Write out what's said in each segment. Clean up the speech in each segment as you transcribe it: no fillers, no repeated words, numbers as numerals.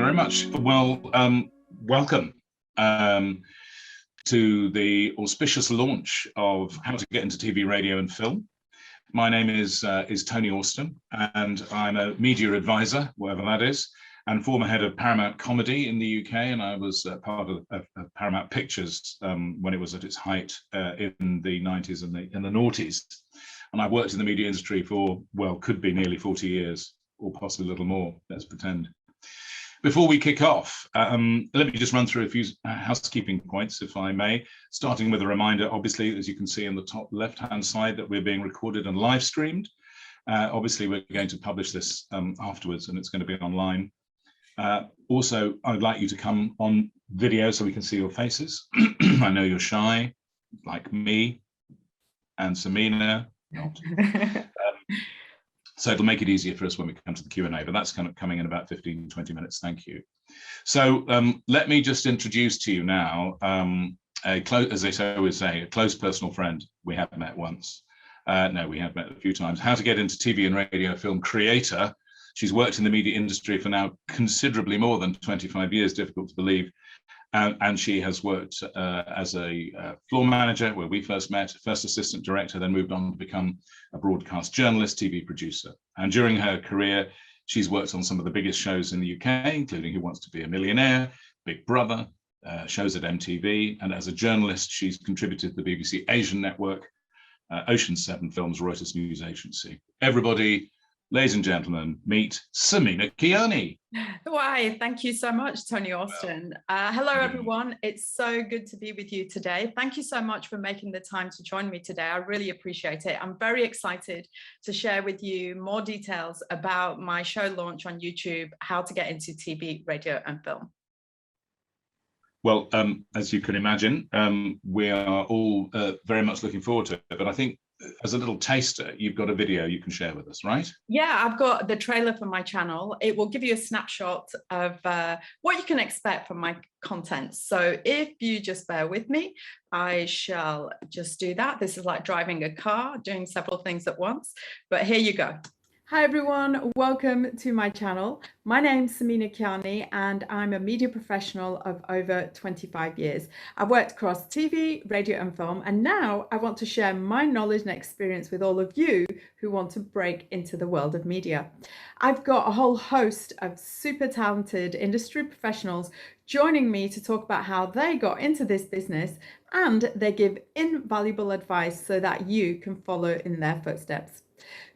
very much. Well, welcome to the auspicious launch of How to Get into TV, Radio and Film. My name is Tony Austin, and I'm a media advisor, whatever that is, and former head of Paramount Comedy in the UK. And I was part of Paramount Pictures when it was at its height in the 90s and the noughties. And I've worked in the media industry for, well, could be nearly 40 years, or possibly a little more, let's pretend. Before we kick off, let me just run through a few housekeeping points, if I may, starting with a reminder, obviously, as you can see in the top left-hand side, that we're being recorded and live streamed. Obviously, we're going to publish this afterwards, and it's going to be online. Also, I'd like you to come on video so we can see your faces. I know you're shy, like me and Samina. Not. So it'll make it easier for us when we come to the Q&A, but that's kind of coming in about 15, 20 minutes. Thank you. So let me just introduce to you now, as they always say, a close personal friend. We have met once. No, we have met a few times. How to Get into TV and Radio Film creator. She's worked in the media industry for now considerably more than 25 years, difficult to believe. And she has worked as a floor manager, where we first met, first assistant director, then moved on to become a broadcast journalist, TV producer. And during her career, she's worked on some of the biggest shows in the UK, including Who Wants to Be a Millionaire, Big Brother, shows at MTV. And as a journalist, she's contributed to the BBC Asian Network, Ocean's 7 Films, Reuters News Agency. Everybody, ladies and gentlemen, meet Samina Kiyani. Why, thank you so much, Tony Austin. Hello, everyone. It's so good to be with you today. Thank you so much for making the time to join me today. I really appreciate it. I'm very excited to share with you more details about my show launch on YouTube, How to Get into TV, Radio and Film. Well, as you can imagine, we are all very much looking forward to it. But I think as a little taster, you've got a video you can share with us, right? Yeah, I've got the trailer for my channel. It will give you a snapshot of what you can expect from my content. So if you just bear with me, I shall just do that. This is like driving a car, doing several things at once. But here you go. Hi everyone, welcome to my channel. My name's Samina Kiyani and I'm a media professional of over 25 years. I've worked across TV, radio and film, and now I want to share my knowledge and experience with all of you who want to break into the world of media. I've got a whole host of super talented industry professionals joining me to talk about how they got into this business, and they give invaluable advice so that you can follow in their footsteps.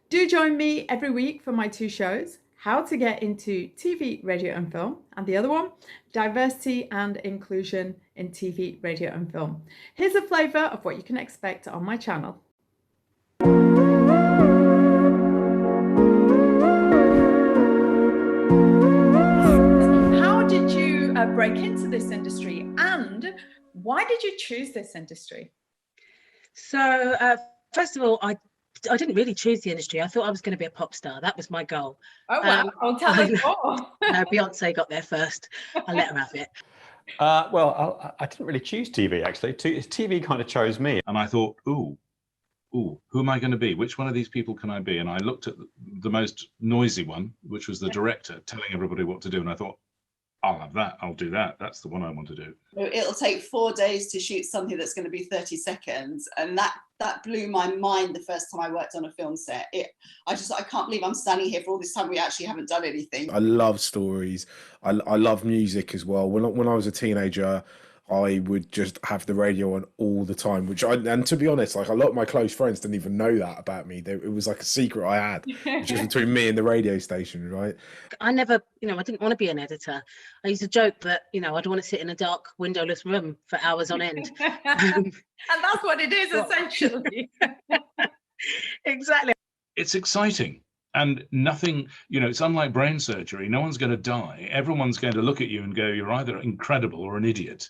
Do join me every week for my two shows, How to Get into TV, Radio and Film, and the other one, Diversity and Inclusion in TV, Radio and Film. Here's a flavour of what you can expect on my channel. How did you break into this industry, and why did you choose this industry? So, first of all, I didn't really choose the industry. I thought I was going to be a pop star. That was my goal. Oh, wow. I'll tell us more. No, Beyonce got there first. I let her have it. Well, I didn't really choose TV, actually. TV kind of chose me. And I thought, ooh, who am I going to be? Which one of these people can I be? And I looked at the most noisy one, which was the director telling everybody what to do. And I thought, I'll have that. I'll do that. That's the one I want to do. It'll take 4 days to shoot something that's going to be 30 seconds. And that blew my mind the first time I worked on a film set. I can't believe I'm standing here for all this time. We actually haven't done anything. I love stories. I love music as well. When I was a teenager, I would just have the radio on all the time, and to be honest, like a lot of my close friends didn't even know that about me. It was like a secret I had, which was between me and the radio station, right? I never, I didn't want to be an editor. I used to joke that, I don't want to sit in a dark, windowless room for hours on end. And that's what it is, essentially. Exactly. It's exciting. And nothing, it's unlike brain surgery. No one's going to die. Everyone's going to look at you and go, you're either incredible or an idiot.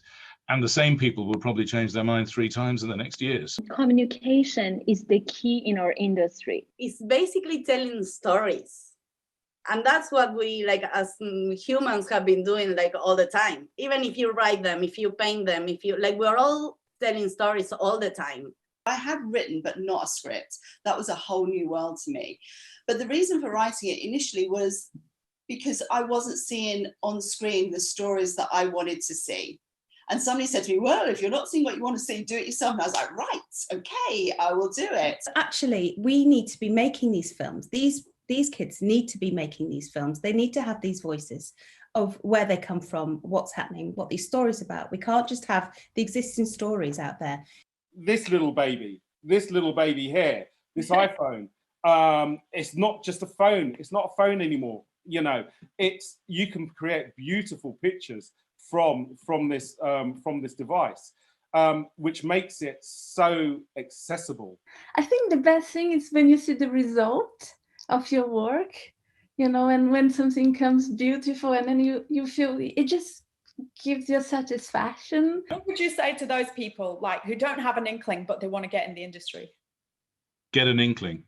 And the same people will probably change their mind 3 times in the next years. Communication is the key in our industry. It's basically telling stories. And that's what we, as humans, have been doing, all the time. Even if you write them, if you paint them, we're all telling stories all the time. I had written, but not a script. That was a whole new world to me. But the reason for writing it initially was because I wasn't seeing on screen the stories that I wanted to see. And somebody said to me, well, if you're not seeing what you want to see, do it yourself. And I was like, right, okay, I will do it. Actually, we need to be making these films. These kids need to be making these films. They need to have these voices of where they come from, what's happening, what these stories about. We can't just have the existing stories out there. This little baby here, this iPhone, it's not just a phone. It's not a phone anymore. You know, you can create beautiful pictures from this device, which makes it so accessible. I think the best thing is when you see the result of your work, you know, and when something comes beautiful, and then you feel it just gives you satisfaction. What would you say to those people like who don't have an inkling but they want to get in the industry? Get an inkling,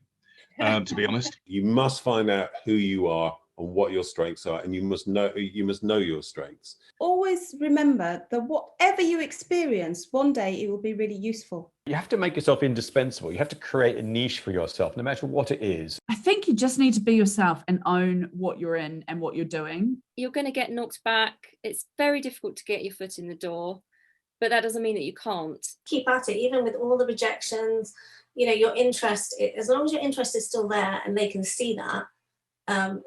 to be honest. You must find out who you are and what your strengths are, and you must know your strengths. Always remember that whatever you experience, one day it will be really useful. You have to make yourself indispensable. You have to create a niche for yourself, no matter what it is. I think you just need to be yourself and own what you're in and what you're doing. You're going to get knocked back. It's very difficult to get your foot in the door, but that doesn't mean that you can't. Keep at it, even with all the rejections. You know, your interest, as long as your interest is still there and they can see that,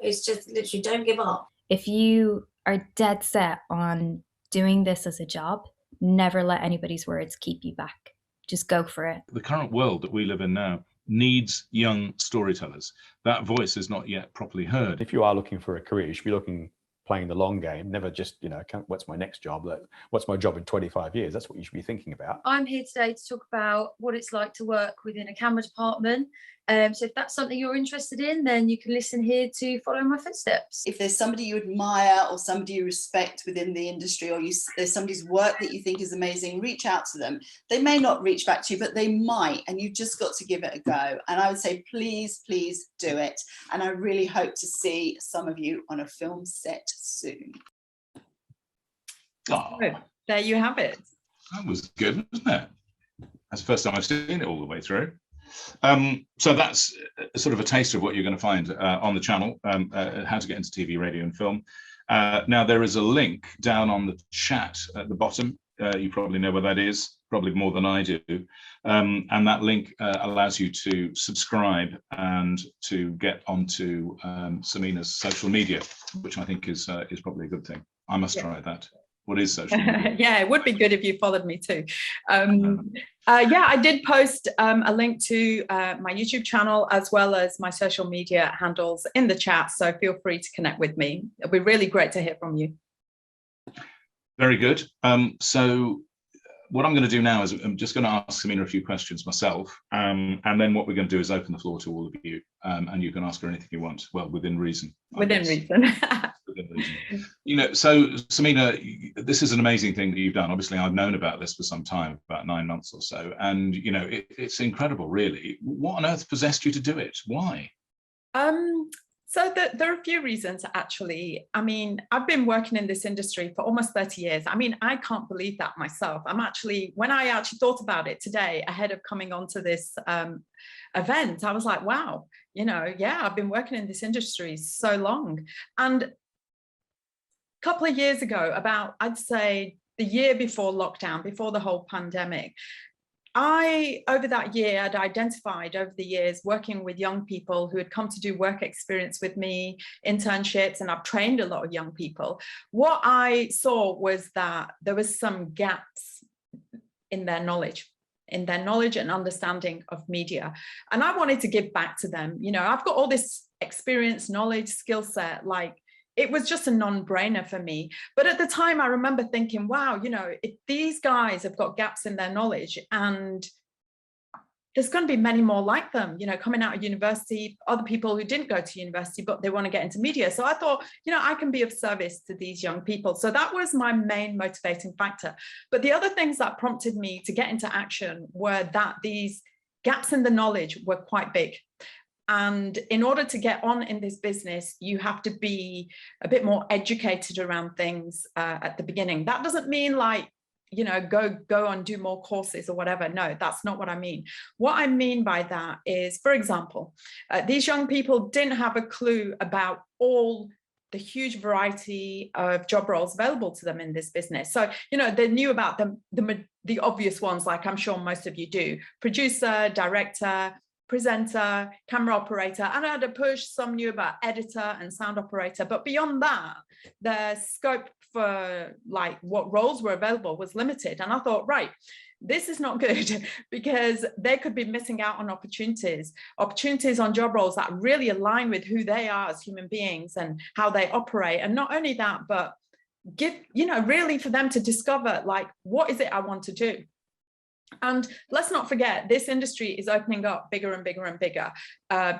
it's just literally don't give up. If you are dead set on doing this as a job, never let anybody's words keep you back. Just go for it. The current world that we live in now needs young storytellers. That voice is not yet properly heard. If you are looking for a career, you should be playing the long game, never just, what's my next job? What's my job in 25 years? That's what you should be thinking about. I'm here today to talk about what it's like to work within a camera department. So if that's something you're interested in, then you can listen here to follow my footsteps. If there's somebody you admire or somebody you respect within the industry, or there's somebody's work that you think is amazing, reach out to them. They may not reach back to you, but they might, and you've just got to give it a go. And I would say, please, please do it. And I really hope to see some of you on a film set soon. Oh, there you have it. That was good, wasn't it? That's the first time I've seen it all the way through. So that's sort of a taster of what you're going to find on the channel, how to get into TV, radio and film. Now there is a link down on the chat at the bottom. You probably know where that is, probably more than I do. And that link allows you to subscribe and to get onto Samina's social media, which I think is probably a good thing. I must try that. What is social media? Yeah, it would be good if you followed me too. Yeah, I did post a link to my YouTube channel as well as my social media handles in the chat. So feel free to connect with me. It'll be really great to hear from you. Very good. So what I'm going to do now is I'm just going to ask Samina a few questions myself. And then what we're going to do is open the floor to all of you. And you can ask her anything you want. Well, within reason. Within reason. So Samina, this is an amazing thing that you've done. Obviously, I've known about this for some time, about 9 months or so, and it's incredible, really. What on earth possessed you to do it? Why? So there are a few reasons, actually. I mean, I've been working in this industry for almost 30 years. I mean, I can't believe that myself. When I actually thought about it today, ahead of coming onto this event, I was like, wow, yeah, I've been working in this industry so long. And couple of years ago, I'd say the year before lockdown, before the whole pandemic, over that year, I'd identified over the years working with young people who had come to do work experience with me, internships, and I've trained a lot of young people. What I saw was that there was some gaps in their knowledge and understanding of media. And I wanted to give back to them. I've got all this experience, knowledge, skill set, it was just a non-brainer for me. But at the time, I remember thinking, wow, if these guys have got gaps in their knowledge, and there's going to be many more like them, coming out of university, other people who didn't go to university, but they want to get into media. So I thought, I can be of service to these young people. So that was my main motivating factor. But the other things that prompted me to get into action were that these gaps in the knowledge were quite big. And in order to get on in this business, you have to be a bit more educated around things at the beginning. That doesn't mean go and do more courses or whatever. No, that's not what I mean. What I mean by that is, for example, these young people didn't have a clue about all the huge variety of job roles available to them in this business. So, you know, they knew about the obvious ones, like I'm sure most of you do: producer, director, presenter, camera operator, and I had to push. Some knew about editor and sound operator, but beyond that, the scope for like what roles were available was limited. And I thought, right, this is not good, because they could be missing out on opportunities on job roles that really align with who they are as human beings and how they operate. And not only that, but give, you know, really for them to discover, like, what is it I want to do? And let's not forget, this industry is opening up bigger and bigger and bigger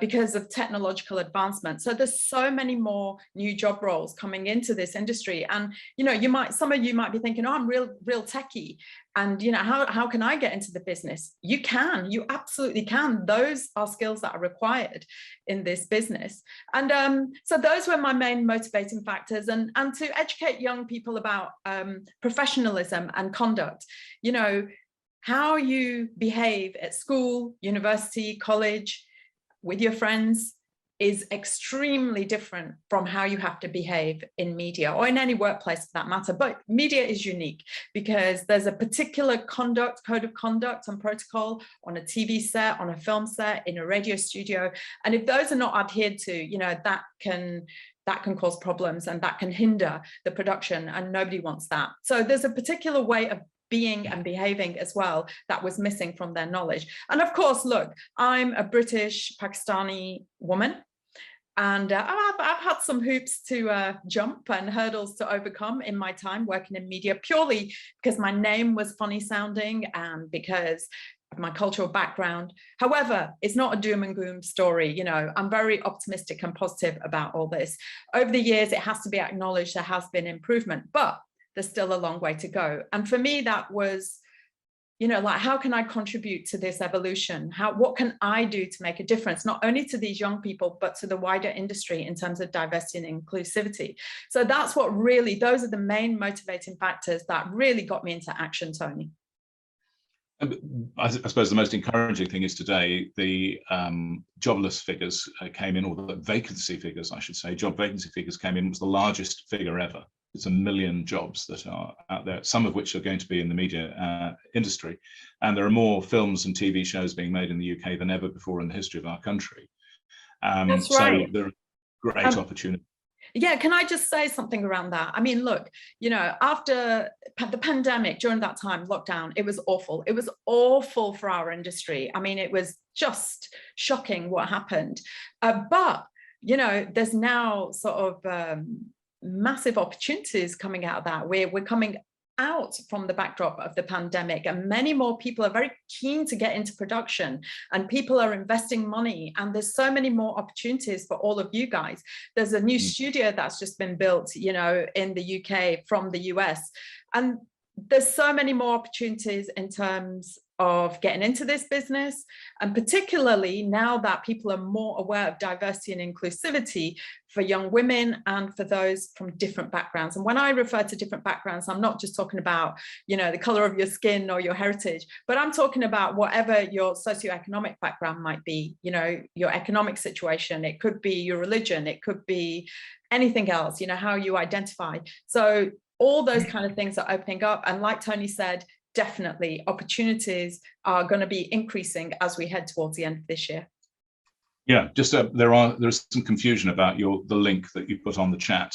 because of technological advancement. So there's so many more new job roles coming into this industry. And, you know, some of you might be thinking, oh, I'm real techie. And, you know, how can I get into the business? You can, you absolutely can. Those are skills that are required in this business. And so those were my main motivating factors, and to educate young people about professionalism and conduct. You know, how you behave at school, university, college, with your friends is extremely different from how you have to behave in media, or in any workplace for that matter. But media is unique because there's a particular code of conduct and protocol on a TV set, on a film set, in a radio studio. And if those are not adhered to, you know, that can cause problems, and that can hinder the production, and nobody wants that. So there's a particular way of being and behaving as well that was missing from their knowledge. And of course, look, I'm a British Pakistani woman, and I've had some hoops to jump and hurdles to overcome in my time working in media, purely because my name was funny sounding and because of my cultural background. However, it's not a doom and gloom story. You know, I'm very optimistic and positive about all this. Over the years, it has to be acknowledged there has been improvement, but there's still a long way to go. And for me, that was, you know, like, how can I contribute to this evolution? What can I do to make a difference, not only to these young people, but to the wider industry in terms of diversity and inclusivity? So that's what really, those are the main motivating factors that really got me into action, Tony. I suppose the most encouraging thing is today, the jobless figures came in, or the vacancy figures, I should say, job vacancy figures came in, was the largest figure ever. It's 1 million jobs that are out there, some of which are going to be in the media industry. And there are more films and TV shows being made in the UK than ever before in the history of our country. That's right. So there are great opportunities. Yeah, can I just say something around that? I mean, look, you know, after the pandemic, during that time, lockdown, it was awful. It was awful for our industry. I mean, it was just shocking what happened. But, you know, there's now sort of massive opportunities coming out of that. We're coming out from the backdrop of the pandemic, and many more people are very keen to get into production, and people are investing money, and there's so many more opportunities for all of you guys. There's a new studio that's just been built, you know, in the UK from the US, and there's so many more opportunities in terms of getting into this business, and particularly now that people are more aware of diversity and inclusivity for young women and for those from different backgrounds. And when I refer to different backgrounds, I'm not just talking about, you know, the color of your skin or your heritage, but I'm talking about whatever your socioeconomic background might be, you know, your economic situation. It could be your religion, it could be anything else, you know, how you identify. So all those kind of things are opening up. And like Tony said, definitely opportunities are going to be increasing as we head towards the end of this year. Yeah, just there's some confusion about the link that you put on the chat.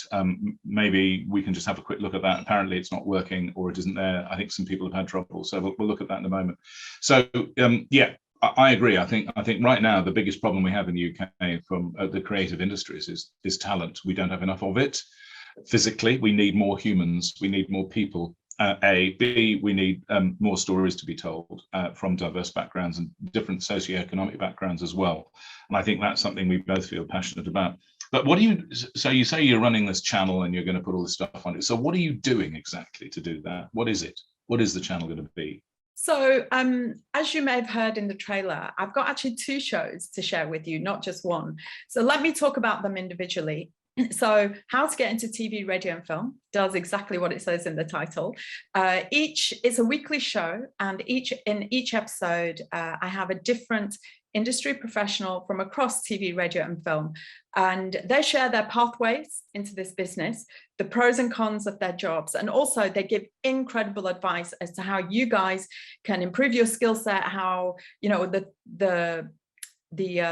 Maybe we can just have a quick look at that. Apparently it's not working, or it isn't there. I think some people have had trouble, so we'll look at that in a moment. So yeah, I agree. I think right now the biggest problem we have in the UK from the creative industries is talent. We don't have enough of it. Physically, we need more humans. We need more people. A, B, we need more stories to be told from diverse backgrounds and different socioeconomic backgrounds as well. And I think that's something we both feel passionate about. But what do you, so you say you're running this channel and you're going to put all this stuff on it. So what are you doing exactly to do that? What is it? What is the channel going to be? So as you may have heard in the trailer, I've got actually 2 shows to share with you, not just one. So let me talk about them individually. So how to get into TV, radio and film does exactly what it says in the title. It's a weekly show, and in each episode, I have a different industry professional from across TV, radio and film. And they share their pathways into this business, the pros and cons of their jobs. And also they give incredible advice as to how you guys can improve your skill set, how, you know, the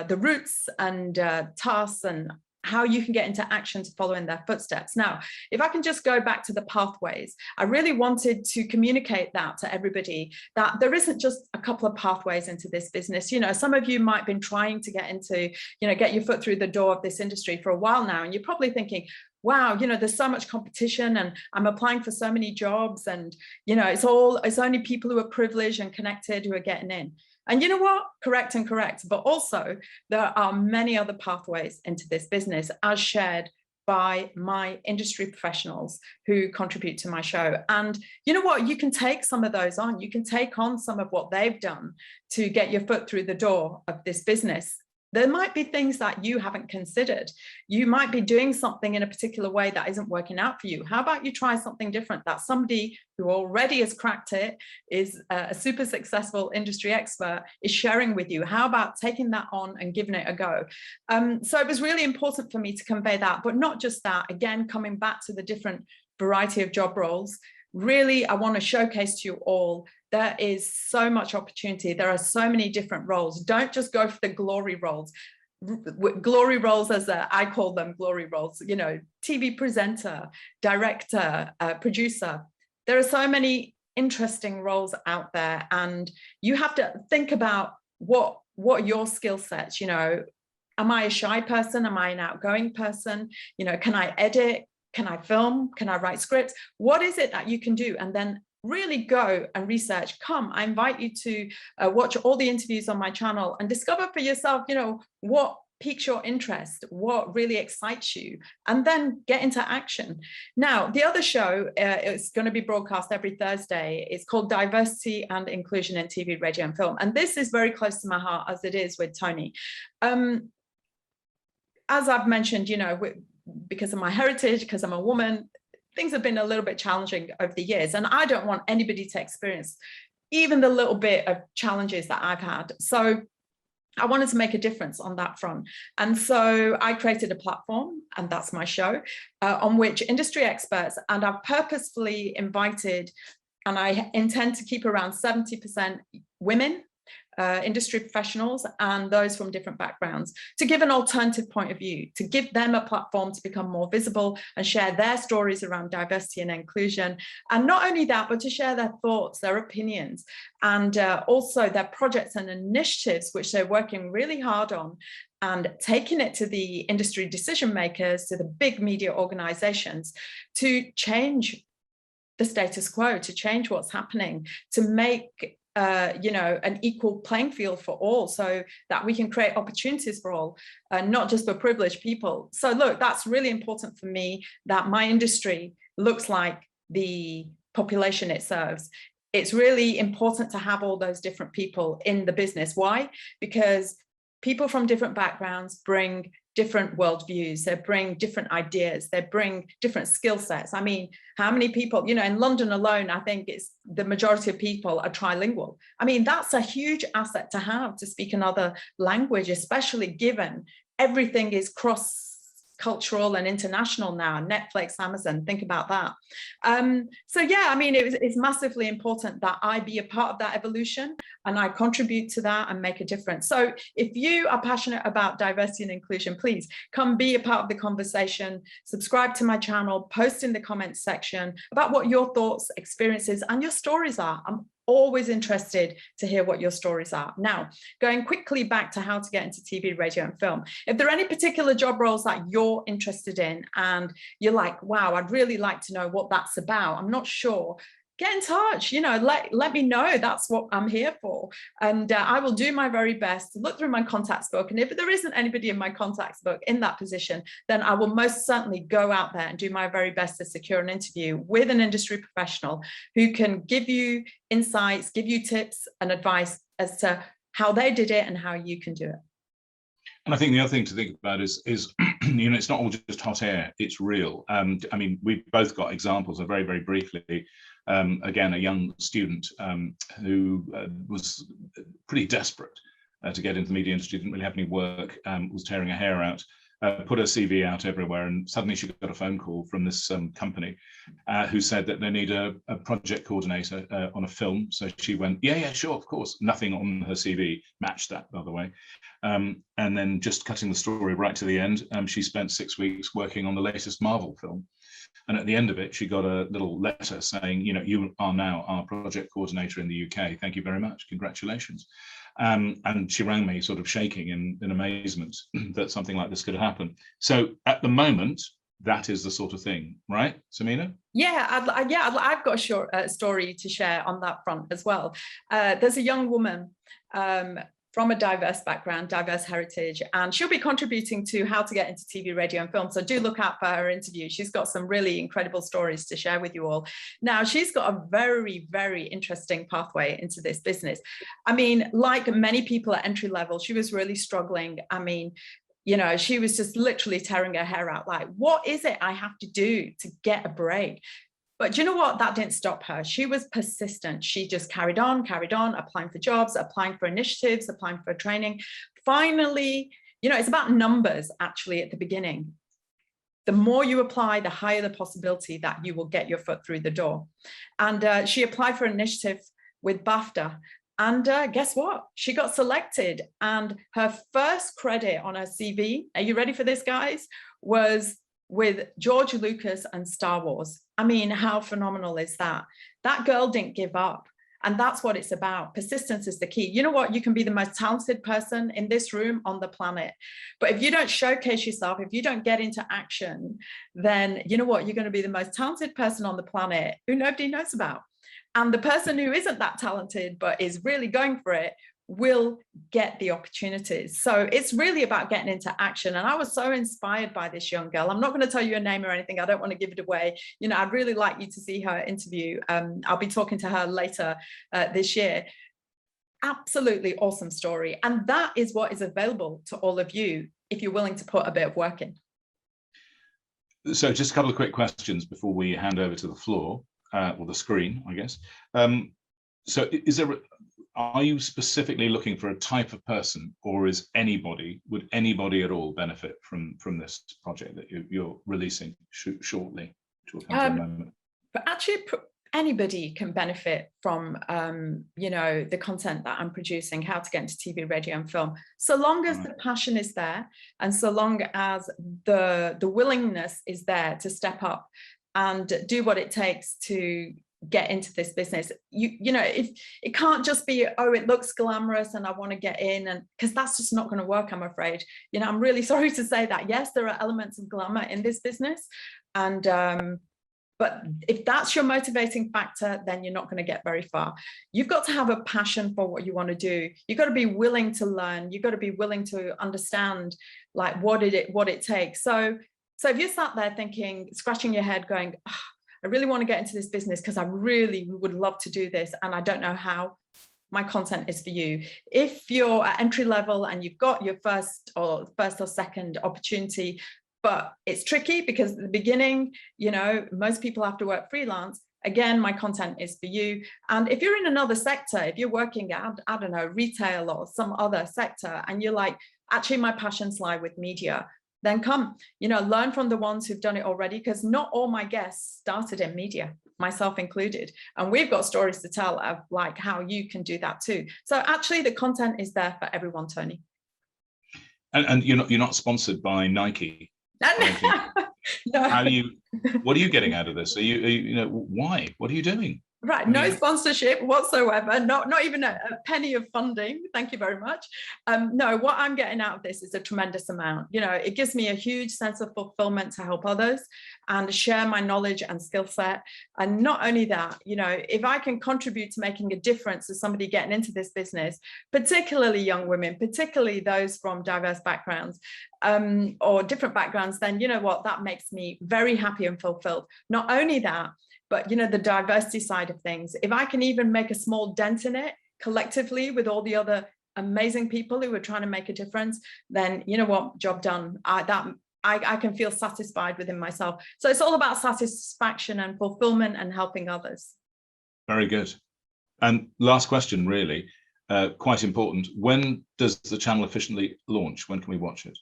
routes and tasks and how you can get into action to follow in their footsteps. Now, if I can just go back to the pathways, I really wanted to communicate that to everybody, that there isn't just a couple of pathways into this business. You know, some of you might have been trying to get into, you know, get your foot through the door of this industry for a while now, and you're probably thinking, wow, you know, there's so much competition and I'm applying for so many jobs, and, you know, it's only people who are privileged and connected who are getting in. And you know what? Correct and correct. But also there are many other pathways into this business as shared by my industry professionals who contribute to my show. And you know what? You can take some of those on. You can take on some of what they've done to get your foot through the door of this business. There might be things that you haven't considered. You might be doing something in a particular way that isn't working out for you. How about you try something different that somebody who already has cracked it, is a super successful industry expert, is sharing with you? How about taking that on and giving it a go? So it was really important for me to convey that, but not just that. Again, coming back to the different variety of job roles, really, I want to showcase to you all, there is so much opportunity. There are so many different roles. Don't just go for the glory roles. Glory roles, as I call them, glory roles, you know, TV presenter, director, producer. There are so many interesting roles out there, and you have to think about what are your skill sets. You know, am I a shy person? Am I an outgoing person? You know, can I edit? Can I film? Can I write scripts? What is it that you can do? And then really go and research. Come, I invite you to watch all the interviews on my channel and discover for yourself, you know, what piques your interest, what really excites you, and then get into action. Now, the other show is going to be broadcast every Thursday. It's called Diversity and Inclusion in TV, Radio and Film. And this is very close to my heart, as it is with Tony. As I've mentioned, you know, because of my heritage, because I'm a woman, things have been a little bit challenging over the years, and I don't want anybody to experience even the little bit of challenges that I've had. So I wanted to make a difference on that front. And so I created a platform, and that's my show, on which industry experts, and I've purposefully invited, and I intend to keep around 70% women, industry professionals and those from different backgrounds, to give an alternative point of view, to give them a platform to become more visible and share their stories around diversity and inclusion. And not only that, but to share their thoughts, their opinions, and also their projects and initiatives, which they're working really hard on, and taking it to the industry decision makers, to the big media organizations, to change the status quo, to change what's happening, to make you know, an equal playing field for all, so that we can create opportunities for all, not just for privileged people. So look, that's really important for me, that my industry looks like the population it serves. It's really important to have all those different people in the business. Why? Because people from different backgrounds bring different worldviews, they bring different ideas, they bring different skill sets. I mean, how many people, you know, in London alone, I think it's the majority of people are trilingual. I mean, that's a huge asset to have, to speak another language, especially given everything is cross-cultural and international now. Netflix, Amazon, think about that. So yeah, I mean, it's massively important that I be a part of that evolution, and I contribute to that and make a difference. So if you are passionate about diversity and inclusion, please come be a part of the conversation, subscribe to my channel, post in the comments section about what your thoughts, experiences, and your stories are. I'm always interested to hear what your stories are. Now, going quickly back to how to get into TV, radio, and film. If there are any particular job roles that you're interested in and you're like, wow, I'd really like to know what that's about, I'm not sure, get in touch, you know, let me know. That's what I'm here for. And I will do my very best to look through my contacts book. And if there isn't anybody in my contacts book in that position, then I will most certainly go out there and do my very best to secure an interview with an industry professional who can give you insights, give you tips and advice as to how they did it and how you can do it. And I think the other thing to think about is you know, it's not all just hot air, it's real. I mean, we've both got examples of very, very briefly. Again, a young student who was pretty desperate to get into the media industry, didn't really have any work, was tearing her hair out, put her CV out everywhere, and suddenly she got a phone call from this company who said that they need a project coordinator on a film. So she went, yeah, sure, of course. Nothing on her CV matched that, by the way. And then just cutting the story right to the end, she spent 6 weeks working on the latest Marvel film. And at the end of it, she got a little letter saying, you know, you are now our project coordinator in the UK. Thank you very much. Congratulations. And she rang me sort of shaking in amazement that something like this could happen. So at the moment, that is the sort of thing, right, Samina? Yeah, I've got a short story to share on that front as well. There's a young woman from a diverse background, diverse heritage, and she'll be contributing to how to get into TV, radio, and film. So do look out for her interview. She's got some really incredible stories to share with you all. Now, she's got a very, very interesting pathway into this business. I mean, like many people at entry level, she was really struggling. I mean, you know, she was just literally tearing her hair out, like, what is it I have to do to get a break? But you know what? That didn't stop her. She was persistent. She just carried on, applying for jobs, applying for initiatives, applying for training. Finally, you know, it's about numbers actually at the beginning. The more you apply, the higher the possibility that you will get your foot through the door. And she applied for an initiative with BAFTA. And guess what? She got selected. And her first credit on her CV, are you ready for this, guys? Was with George Lucas and Star Wars. I mean, how phenomenal is that? That girl didn't give up. And that's what it's about. Persistence is the key. You know what? You can be the most talented person in this room on the planet. But if you don't showcase yourself, if you don't get into action, then you know what? You're going to be the most talented person on the planet who nobody knows about. And the person who isn't that talented, but is really going for it, will get the opportunities. So it's really about getting into action. And I was so inspired by this young girl. I'm not going to tell you her name or anything. I don't want to give it away. You know, I'd really like you to see her interview. I'll be talking to her later this year. Absolutely awesome story. And that is what is available to all of you if you're willing to put a bit of work in. So just a couple of quick questions before we hand over to the floor, or the screen, I guess. So are you specifically looking for a type of person, or would anybody at all benefit from this project that you're releasing shortly? But actually, anybody can benefit from, you know, the content that I'm producing, how to get into TV, radio, and film, so long as the passion is there, and so long as the willingness is there to step up and do what it takes to get into this business. You know, if it can't just be, oh, it looks glamorous and I want to get in, and because that's just not going to work, I'm afraid. You know, I'm really sorry to say that. Yes, there are elements of glamour in this business, and but if that's your motivating factor, then you're not going to get very far. You've got to have a passion for what you want to do. You've got to be willing to learn. You've got to be willing to understand like what it takes. So if you're sat there thinking, scratching your head going, oh, I really want to get into this business because I really would love to do this and I don't know how, my content is for you. If you're at entry level and you've got your first or second opportunity, but it's tricky because at the beginning, you know, most people have to work freelance. Again, my content is for you. And if you're in another sector, if you're working at, I don't know, retail or some other sector, and you're like, actually, my passions lie with media, then come, you know, learn from the ones who've done it already, because not all my guests started in media, myself included. And we've got stories to tell of like how you can do that too. So actually the content is there for everyone, Tony. And you're not sponsored by Nike. No. What are you getting out of this? Are you know, why? What are you doing? Right, no sponsorship whatsoever, not even a penny of funding, thank you very much. No, what I'm getting out of this is a tremendous amount. You know, it gives me a huge sense of fulfillment to help others and share my knowledge and skill set. And not only that, you know, if I can contribute to making a difference to somebody getting into this business, particularly young women, particularly those from diverse backgrounds, or different backgrounds, then you know what, that makes me very happy and fulfilled. Not only that, but, you know, the diversity side of things, if I can even make a small dent in it collectively with all the other amazing people who are trying to make a difference, then, you know what, job done. I can feel satisfied within myself. So it's all about satisfaction and fulfillment and helping others. Very good. And last question, really, quite important. When does the channel officially launch? When can we watch it?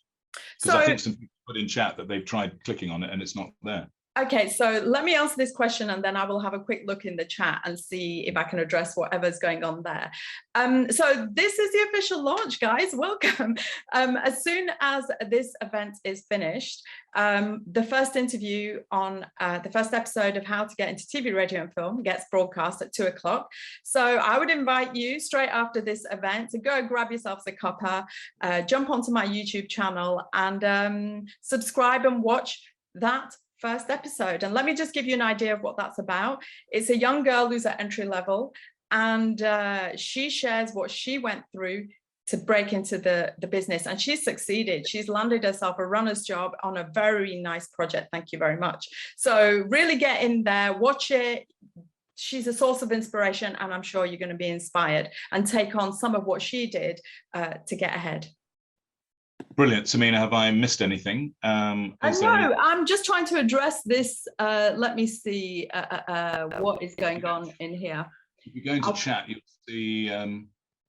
Because I think some people put in chat that they've tried clicking on it and it's not there. Okay, so let me answer this question and then I will have a quick look in the chat and see if I can address whatever's going on there. So this is the official launch, guys. Welcome. As soon as this event is finished, the first interview on the first episode of How to Get into TV, Radio and Film gets broadcast at 2 o'clock. So I would invite you straight after this event to go grab yourselves a cuppa, jump onto my YouTube channel and subscribe and watch that first episode. And let me just give you an idea of what that's about. It's a young girl who's at entry level and she shares what she went through to break into the business, and she's succeeded. She's landed herself a runner's job on a very nice project. Thank you very much. So really get in there, watch it. She's a source of inspiration and I'm sure you're going to be inspired and take on some of what she did to get ahead. Brilliant. Samina, have I missed anything? No, I'm just trying to address this. Let me see what is going on in here. If you go into chat, you'll see...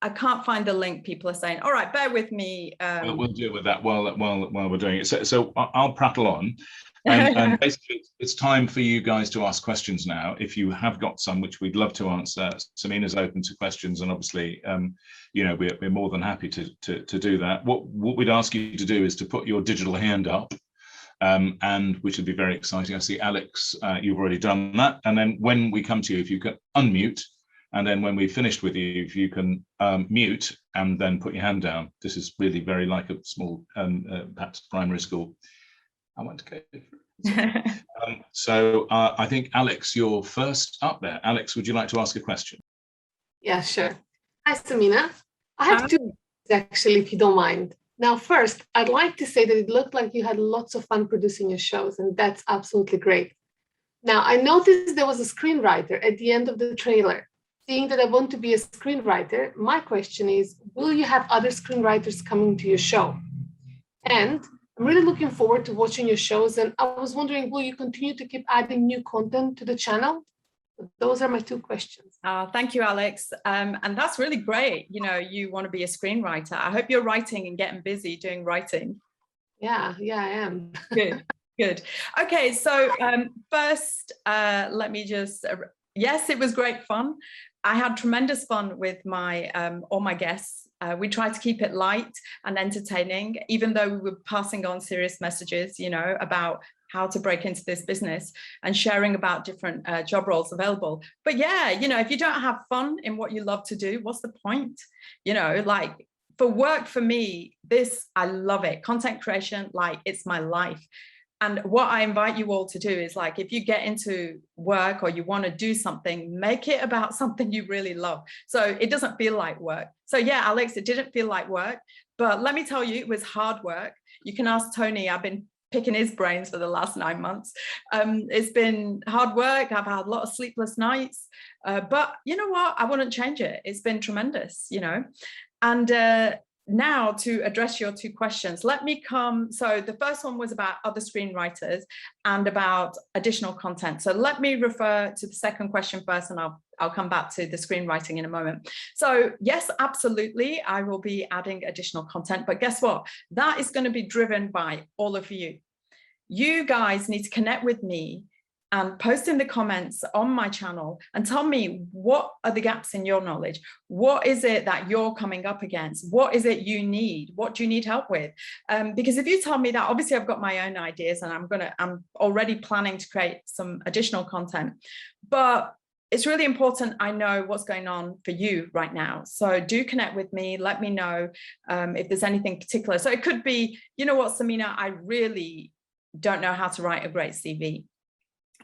I can't find the link. People are saying, all right, bear with me. We'll deal with that while we're doing it. So I'll prattle on. And basically, it's time for you guys to ask questions now. If you have got some, which we'd love to answer, Samina's open to questions, and obviously, you know, we're more than happy to do that. What we'd ask you to do is to put your digital hand up, and which would be very exciting. I see Alex, you've already done that. And then when we come to you, if you can unmute, and then when we've finished with you, if you can mute and then put your hand down. This is really very like a small, perhaps primary school. I want to go. I think, Alex, you're first up there. Alex, would you like to ask a question? Yeah, sure. Hi, Samina. I have two, actually, if you don't mind. Now, first, I'd like to say that it looked like you had lots of fun producing your shows, and that's absolutely great. Now, I noticed there was a screenwriter at the end of the trailer. Seeing that I want to be a screenwriter, my question is, will you have other screenwriters coming to your show? And I'm really looking forward to watching your shows, and I was wondering, will you continue to keep adding new content to the channel? Those are my two questions. Thank you, Alex. And that's really great. You know, you want to be a screenwriter. I hope you're writing and getting busy doing writing. Yeah, I am. Good, good. Okay, so first, let me just, yes, it was great fun. I had tremendous fun with my all my guests. We tried to keep it light and entertaining, even though we were passing on serious messages, you know, about how to break into this business and sharing about different job roles available. But yeah, you know, if you don't have fun in what you love to do, what's the point? You know, like for work, for me, I love it. Content creation, like it's my life. And what I invite you all to do is, like, if you get into work or you want to do something, make it about something you really love. So it doesn't feel like work. So yeah, Alex, it didn't feel like work, but let me tell you, it was hard work. You can ask Tony. I've been picking his brains for the last 9 months. It's been hard work. I've had a lot of sleepless nights, but you know what? I wouldn't change it. It's been tremendous, you know. And now to address your two questions, let me come. So the first one was about other screenwriters and about additional content. So let me refer to the second question first, and I'll come back to the screenwriting in a moment. So yes, absolutely, I will be adding additional content, but guess what? That is going to be driven by all of you. You guys need to connect with me and post in the comments on my channel and tell me, what are the gaps in your knowledge? What is it that you're coming up against? What is it you need? What do you need help with? Because if you tell me that, obviously I've got my own ideas and I'm already planning to create some additional content, but it's really important I know what's going on for you right now. So do connect with me, let me know if there's anything particular. So it could be, you know what, Samina, I really don't know how to write a great CV.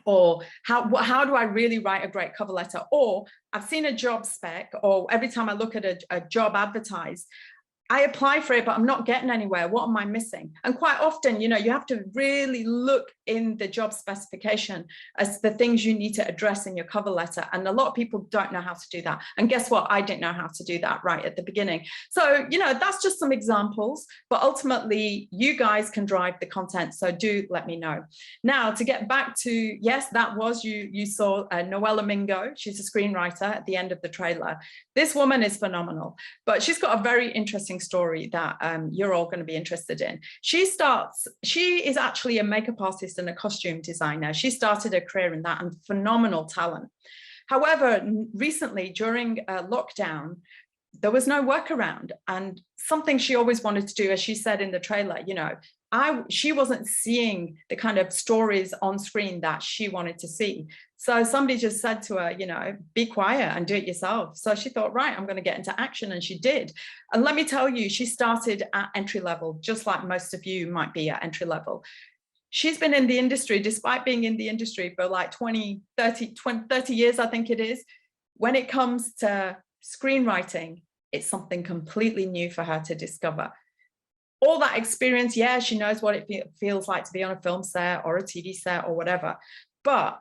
Or how do I really write a great cover letter? Or I've seen a job spec, or every time I look at a job advertised, I apply for it, but I'm not getting anywhere. What am I missing? And quite often, you know, you have to really look in the job specification as the things you need to address in your cover letter. And a lot of people don't know how to do that. And guess what? I didn't know how to do that right at the beginning. So, you know, that's just some examples, but ultimately you guys can drive the content. So do let me know. Now, to get back to, yes, that was, you saw Noella Mingo. She's a screenwriter at the end of the trailer. This woman is phenomenal, but she's got a very interesting story that you're all going to be interested in. She is actually a makeup artist and a costume designer. She started her career in that, and phenomenal talent. However, recently during lockdown, there was no workaround, and something she always wanted to do, as she said in the trailer, you know, she wasn't seeing the kind of stories on screen that she wanted to see. So somebody just said to her, you know, be quiet and do it yourself. So she thought, right, I'm going to get into action, and she did. And let me tell you, she started at entry level, just like most of you might be at entry level. She's been in the industry, despite being in the industry for like 30 years, I think it is. When it comes to screenwriting, it's something completely new for her to discover. All that experience, yeah, she knows what it feels like to be on a film set or a TV set or whatever. But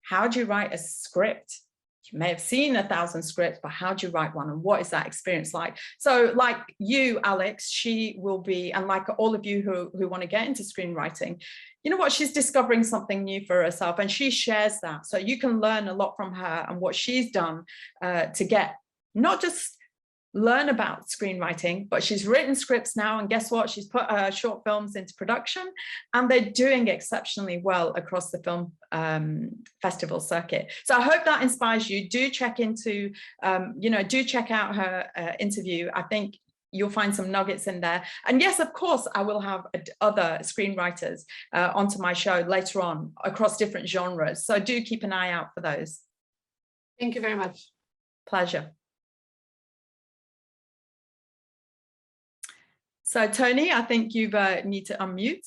how do you write a script? You may have seen 1,000 scripts, but how do you write one? And what is that experience like? So like you, Alex, she will be, and like all of you who want to get into screenwriting, you know what, she's discovering something new for herself, and she shares that. So you can learn a lot from her and what she's done to get, not just learn about screenwriting, but she's written scripts now, and guess what, she's put her short films into production, and they're doing exceptionally well across the film festival circuit. So I hope that inspires you. Do check into do check out her interview. I think you'll find some nuggets in there. And yes, of course, I will have other screenwriters onto my show later on across different genres, so do keep an eye out for those. Thank you very much. Pleasure. So Tony, I think you need to unmute.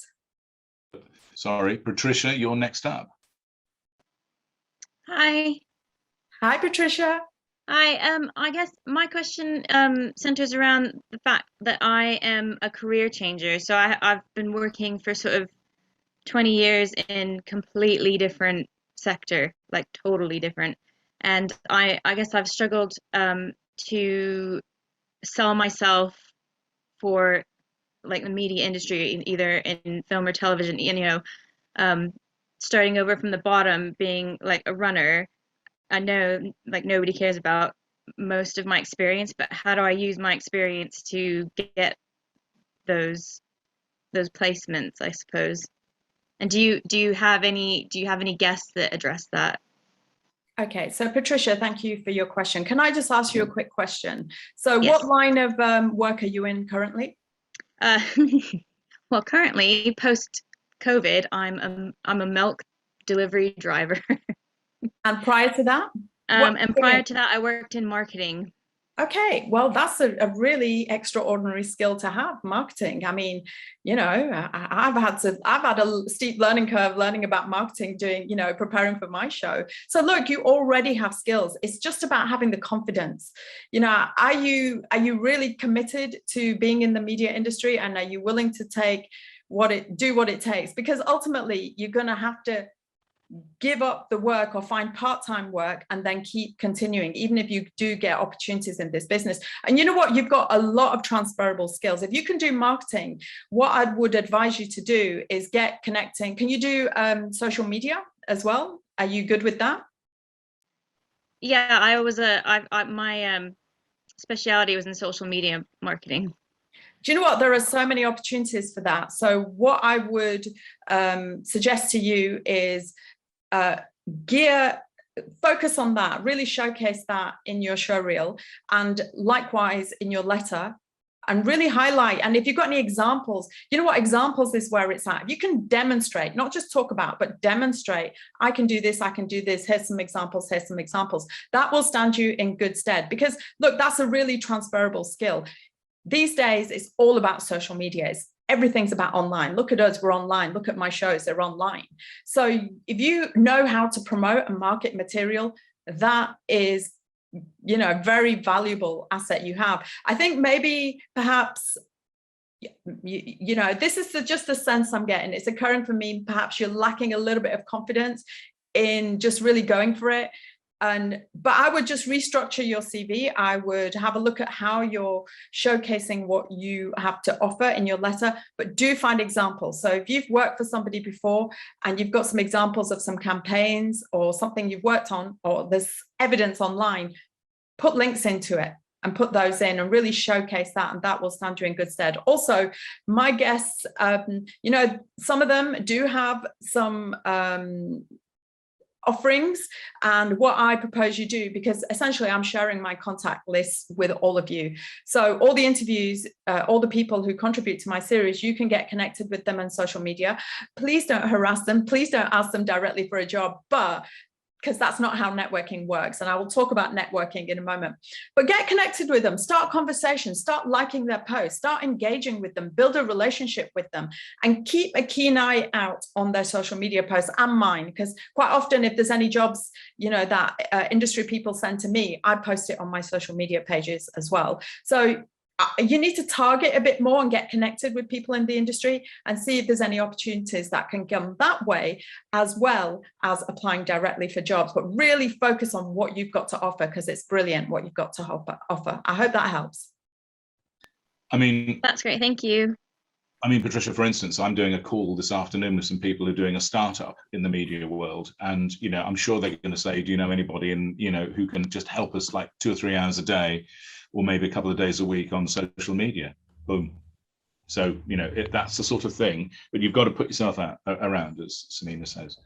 Sorry, Patricia, you're next up. Hi. Hi, Patricia. Hi. I guess my question centers around the fact that I am a career changer. So I've been working for sort of 20 years in completely different sector, like totally different. And I guess I've struggled to sell myself for like the media industry, either in film or television, you know, starting over from the bottom, being like a runner. I know like nobody cares about most of my experience, but how do I use my experience to get those placements, I suppose? And do you have any guests that address that? Okay, so Patricia, thank you for your question. Can I just ask you a quick question? So Yes. what line of work are you in currently? Well, currently, post-COVID, I'm a milk delivery driver. And prior to that? And prior to that, I worked in marketing. Okay, well, that's a really extraordinary skill to have, marketing. I mean, you know, I've had a steep learning curve learning about marketing, doing, you know, preparing for my show. So look, you already have skills. It's just about having the confidence. You know, are you really committed to being in the media industry, and are you willing to do what it takes? Because ultimately, you're going to have to give up the work or find part-time work and then keep continuing, even if you do get opportunities in this business. And you know what, you've got a lot of transferable skills. If you can do marketing, what I would advise you to do is get connecting. Can you do social media as well? Are you good with that? Yeah, my specialty was in social media marketing. Do you know what? There are so many opportunities for that. So what I would suggest to you is focus on that, really showcase that in your show reel, and likewise in your letter, and really highlight. And if you've got any examples, you know what, examples is where it's at. If you can demonstrate, not just talk about, but demonstrate, I can do this, here's some examples, that will stand you in good stead. Because look, that's a really transferable skill. These days, it's all about social media. Everything's about online. Look at us, we're online. Look at my shows, they're online. So if you know how to promote and market material, that is very valuable asset you have. I think maybe perhaps, this is just the sense I'm getting. It's occurring for me. Perhaps you're lacking a little bit of confidence in just really going for it. But I would just restructure your CV. I would have a look at how you're showcasing what you have to offer in your letter, but do find examples. So if you've worked for somebody before and you've got some examples of some campaigns or something you've worked on, or there's evidence online, put links into it and put those in and really showcase that, and that will stand you in good stead. Also, my guests, some of them do have some offerings, and what I propose you do, because essentially I'm sharing my contact list with all of you. So all the interviews, all the people who contribute to my series, you can get connected with them on social media. Please don't harass them. Please don't ask them directly for a job, because that's not how networking works. And I will talk about networking in a moment. But get connected with them, start conversations, start liking their posts, start engaging with them, build a relationship with them, and keep a keen eye out on their social media posts and mine. Because quite often, if there's any jobs, that industry people send to me, I post it on my social media pages as well. So you need to target a bit more and get connected with people in the industry and see if there's any opportunities that can come that way, as well as applying directly for jobs. But really focus on what you've got to offer, because it's brilliant what you've got to offer. I hope that helps. That's great. Thank you. Patricia, for instance, I'm doing a call this afternoon with some people who are doing a startup in the media world. And, I'm sure they're going to say, do you know anybody who can just help us like 2 or 3 hours a day, or maybe a couple of days a week on social media? Boom. So, that's the sort of thing, but you've got to put yourself out around, as Samina says.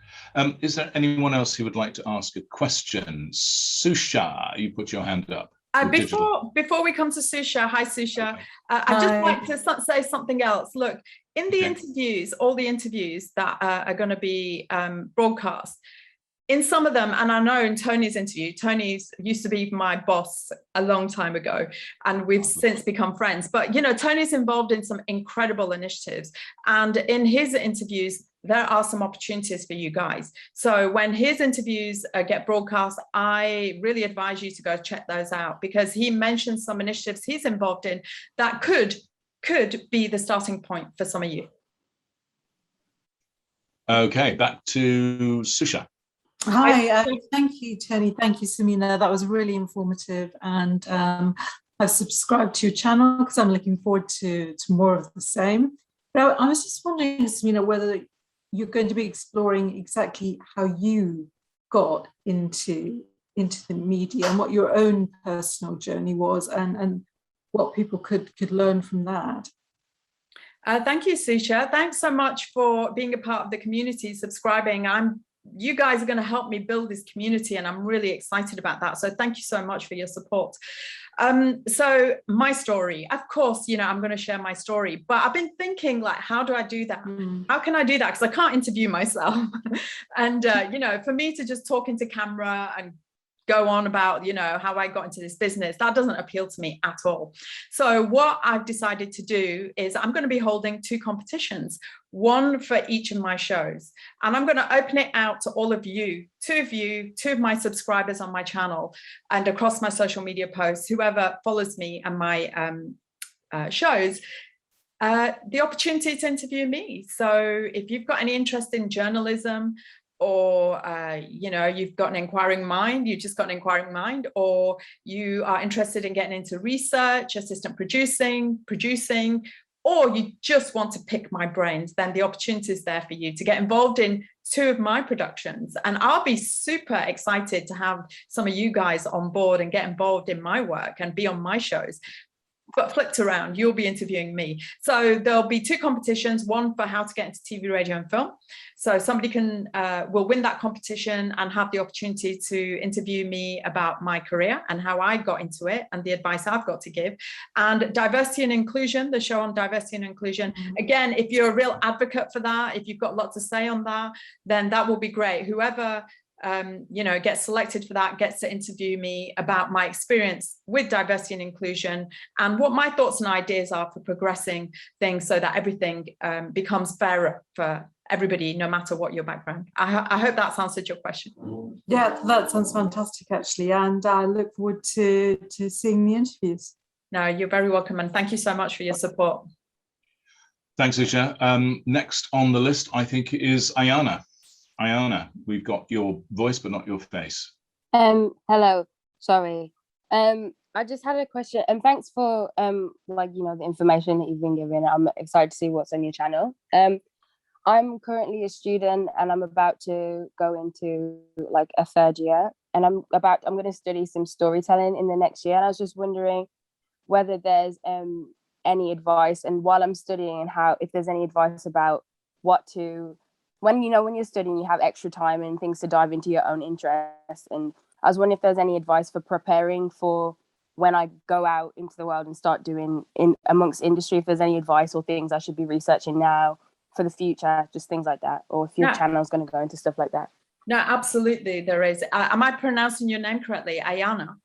Is there anyone else who would like to ask a question? Susha, you put your hand up. Before we come to Susha, hi Susha, I'd just like to say something else. Look, in the interviews, all the interviews that are going to be broadcast, in some of them, and I know in Tony's interview, Tony's used to be my boss a long time ago, and we've since become friends. But, Tony's involved in some incredible initiatives. And in his interviews, there are some opportunities for you guys. So when his interviews get broadcast, I really advise you to go check those out, because he mentioned some initiatives he's involved in that could be the starting point for some of you. Okay, back to Susha. Hi, thank you, Tony. Thank you, Samina. That was really informative, and I've subscribed to your channel because I'm looking forward to more of the same. But I was just wondering, Samina, whether you're going to be exploring exactly how you got into the media and what your own personal journey was, and what people could learn from that. Thank you, Susha. Thanks so much for being a part of the community, subscribing. You guys are going to help me build this community, and I'm really excited about that. So thank you so much for your support. So my story, of course, I'm going to share my story, but I've been thinking, like, how do I do that? How can I do that? Because I can't interview myself. And, for me to just talk into camera and go on about, how I got into this business, that doesn't appeal to me at all. So what I've decided to do is I'm going to be holding 2 competitions, one for each of my shows. And I'm going to open it out to all of you, 2 of my subscribers on my channel and across my social media posts, whoever follows me and my shows, the opportunity to interview me. So if you've got any interest in journalism, or you've got an inquiring mind, you've just got an inquiring mind, or you are interested in getting into research, assistant producing, or you just want to pick my brains, then the opportunity is there for you to get involved in 2 of my productions. And I'll be super excited to have some of you guys on board and get involved in my work and be on my shows. But flipped around, you'll be interviewing me. So there'll be 2 competitions, one for how to get into TV, radio and film. So somebody will win that competition and have the opportunity to interview me about my career and how I got into it and the advice I've got to give. And diversity and inclusion, the show on diversity and inclusion. Again, if you're a real advocate for that, if you've got lots to say on that, then that will be great. Whoever gets selected for that, gets to interview me about my experience with diversity and inclusion and what my thoughts and ideas are for progressing things so that everything becomes fairer for everybody, no matter what your background. I hope that's answered your question. Yeah, that sounds fantastic, actually. And I look forward to seeing the interviews. No, you're very welcome. And thank you so much for your support. Thanks, Isha. Next on the list, I think, is Ayana. Ayana, we've got your voice, but not your face. Hello, sorry. I just had a question, and thanks for the information that you've been given. I'm excited to see what's on your channel. I'm currently a student and I'm about to go into like a third year, and I'm going to study some storytelling in the next year. And I was just wondering whether there's any advice, and while I'm studying, and if there's any advice about when you're studying, you have extra time and things to dive into your own interests. And I was wondering if there's any advice for preparing for when I go out into the world and start doing amongst industry, if there's any advice or things I should be researching now for the future, just things like that, or if your channel is going to go into stuff like that. No, absolutely, there is. Am I pronouncing your name correctly? Ayana?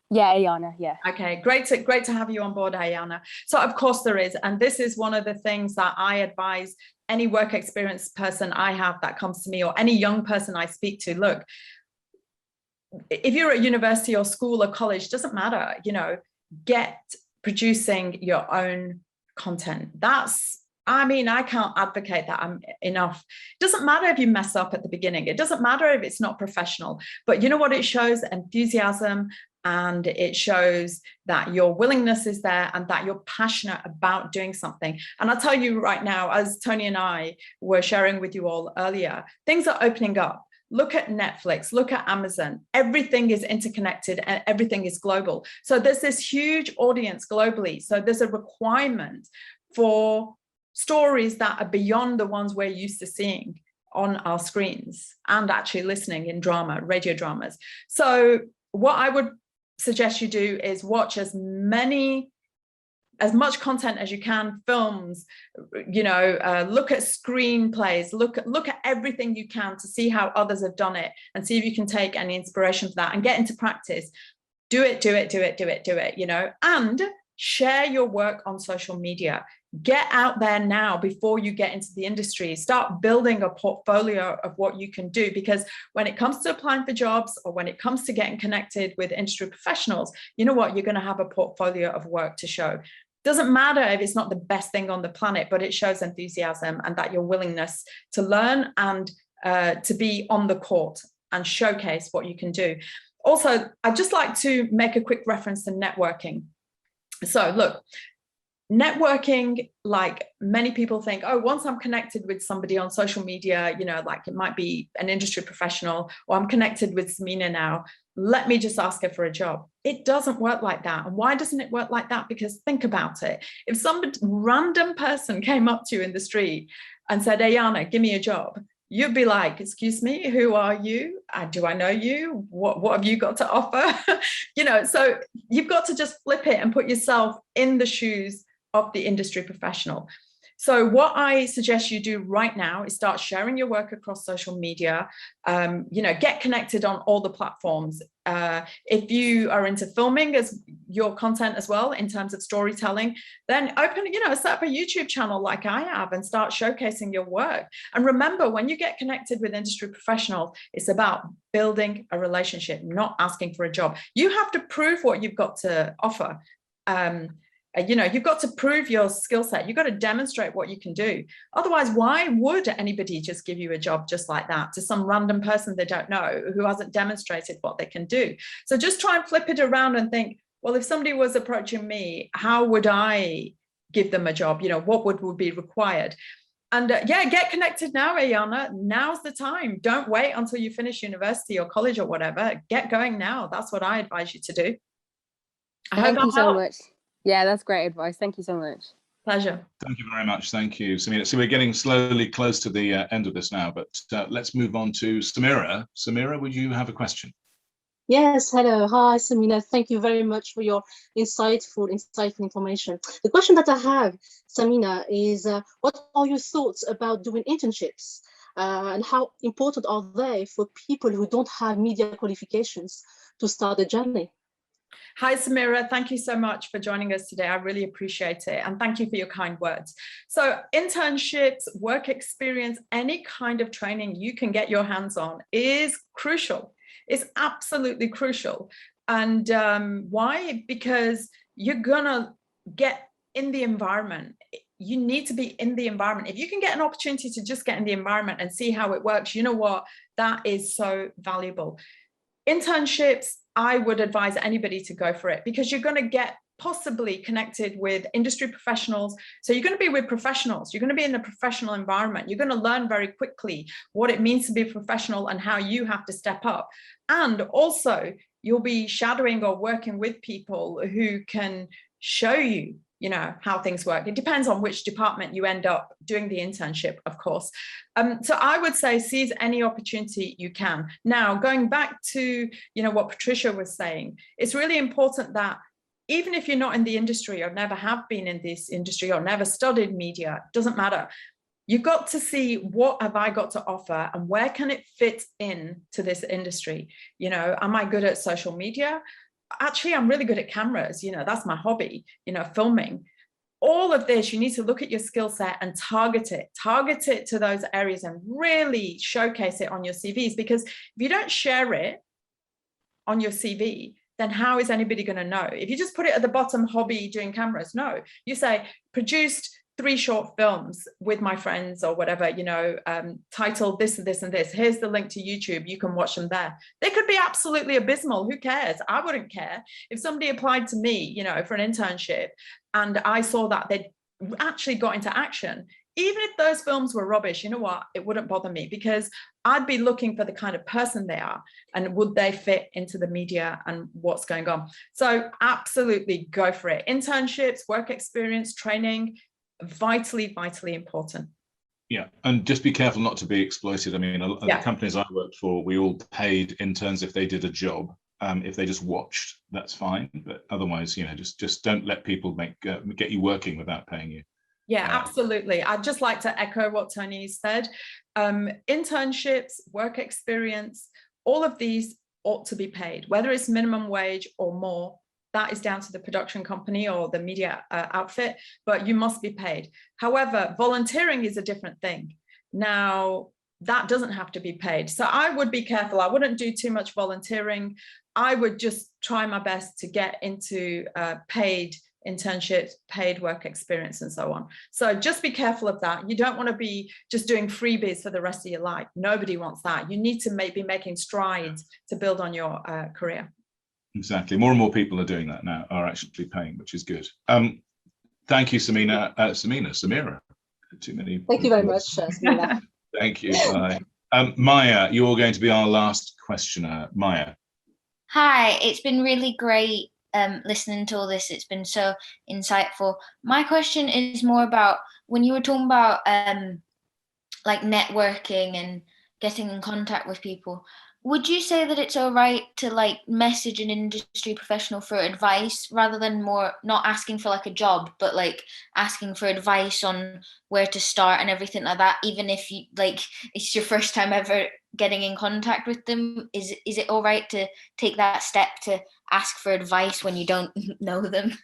Yeah, Ayana, yeah. Okay, great to have you on board, Ayana. So of course there is, and this is one of the things that I advise any work experience person I have that comes to me, or any young person I speak to. Look, if you're at university or school or college, doesn't matter, get producing your own content. I can't advocate that enough. It doesn't matter if you mess up at the beginning. It doesn't matter if it's not professional, but you know what? It shows enthusiasm, and it shows that your willingness is there and that you're passionate about doing something. And I'll tell you right now, as Tony and I were sharing with you all earlier, things are opening up. Look at Netflix, look at Amazon. Everything is interconnected and everything is global. So there's this huge audience globally. So there's a requirement for stories that are beyond the ones we're used to seeing on our screens and actually listening in radio dramas. So what I would suggest you do is watch as much content as you can, films, look at screenplays, look at everything you can to see how others have done it, and see if you can take any inspiration from that and get into practice. Do it, and share your work on social media. Get out there now before you get into the industry. Start building a portfolio of what you can do, because when it comes to applying for jobs, or when it comes to getting connected with industry professionals, you know what? You're going to have a portfolio of work to show. Doesn't matter if it's not the best thing on the planet, but it shows enthusiasm and that your willingness to learn and to be on the court and showcase what you can do. Also, I'd just like to make a quick reference to networking. So look, networking, like many people think, oh, once I'm connected with somebody on social media, like it might be an industry professional, or I'm connected with Samina now, let me just ask her for a job. It doesn't work like that. And why doesn't it work like that? Because think about it. If some random person came up to you in the street and said, Ayana, give me a job, you'd be like, excuse me, who are you? Do I know you? What have you got to offer? So you've got to just flip it and put yourself in the shoes of the industry professional. So what I suggest you do right now is start sharing your work across social media. Get connected on all the platforms. If you are into filming as your content as well, in terms of storytelling, then set up a YouTube channel like I have and start showcasing your work. And remember, when you get connected with industry professionals, it's about building a relationship, not asking for a job. You have to prove what you've got to offer. You've got to prove your skill set. You've got to demonstrate what you can do. Otherwise, why would anybody just give you a job just like that to some random person they don't know who hasn't demonstrated what they can do? So just try and flip it around and think, well, if somebody was approaching me, how would I give them a job? What would be required? And get connected now, Ayana. Now's the time. Don't wait until you finish university or college or whatever. Get going now. That's what I advise you to do. Thank you so much. Yeah, that's great advice. Thank you so much. Pleasure. Thank you very much. Thank you, Samina. So we're getting slowly close to the end of this now, but let's move on to Samira. Samira, would you have a question? Yes, hello. Hi, Samina. Thank you very much for your insightful information. The question that I have, Samina, is what are your thoughts about doing internships? and how important are they for people who don't have media qualifications to start the journey? Hi, Samira. Thank you so much for joining us today. I really appreciate it. And thank you for your kind words. So internships, work experience, any kind of training you can get your hands on is crucial. It's absolutely crucial. And why? Because you're gonna get in the environment. You need to be in the environment. If you can get an opportunity to just get in the environment and see how it works, you know what? That is so valuable. Internships, I would advise anybody to go for it because you're going to get possibly connected with industry professionals. So you're going to be with professionals. You're going to be in a professional environment. You're going to learn very quickly what it means to be a professional and how you have to step up. And also you'll be shadowing or working with people who can show you, you know, how things work. It depends on which department you end up doing the internship, of course. So I would say seize any opportunity you can. Now, going back to, you know, what Patricia was saying, it's really important that even if you're not in the industry or never have been in this industry or never studied media, doesn't matter. You've got to see what have I got to offer and where can it fit in to this industry? You know, am I good at social media? Actually, I'm really good at cameras, you know, that's my hobby, you know, filming. All of this, you need to look at your skill set and target it to those areas and really showcase it on your CVs, because if you don't share it on your CV, then how is anybody going to know? If you just put it at the bottom, hobby doing cameras, no, you say produced 3 short films with my friends or whatever, you know, titled this and this and this. Here's the link to YouTube. You can watch them there. They could be absolutely abysmal. Who cares? I wouldn't care. If somebody applied to me, you know, for an internship and I saw that they'd actually got into action, even if those films were rubbish, you know what, it wouldn't bother me because I'd be looking for the kind of person they are and would they fit into the media and what's going on. So absolutely go for it. Internships, work experience, training, vitally important. Yeah, and just be careful not to be exploited. I mean, the companies I worked for, we all paid interns if they did a job. If they just watched, that's fine. But otherwise, you know, just don't let people get you working without paying you. Yeah, absolutely. I'd just like to echo what Tony said. Internships, work experience, all of these ought to be paid, whether it's minimum wage or more. That is down to the production company or the media outfit, but you must be paid. However, volunteering is a different thing. Now, that doesn't have to be paid. So I would be careful. I wouldn't do too much volunteering. I would just try my best to get into paid internships, paid work experience, and so on. So just be careful of that. You don't want to be just doing freebies for the rest of your life. Nobody wants that. You need to be making strides to build on your career. Exactly. More and more people are doing that now, are actually paying, which is good. Thank you, Samira. Too many. Thank you very much, Samira. Thank you. Bye. Maya, you're going to be our last questioner. Maya. Hi, it's been really great listening to all this. It's been so insightful. My question is more about when you were talking about like networking and getting in contact with people. Would you say that it's all right to like message an industry professional for advice rather than more not asking for like a job, but like asking for advice on where to start and everything like that, even if you like it's your first time ever getting in contact with them? Is it all right to take that step to ask for advice when you don't know them?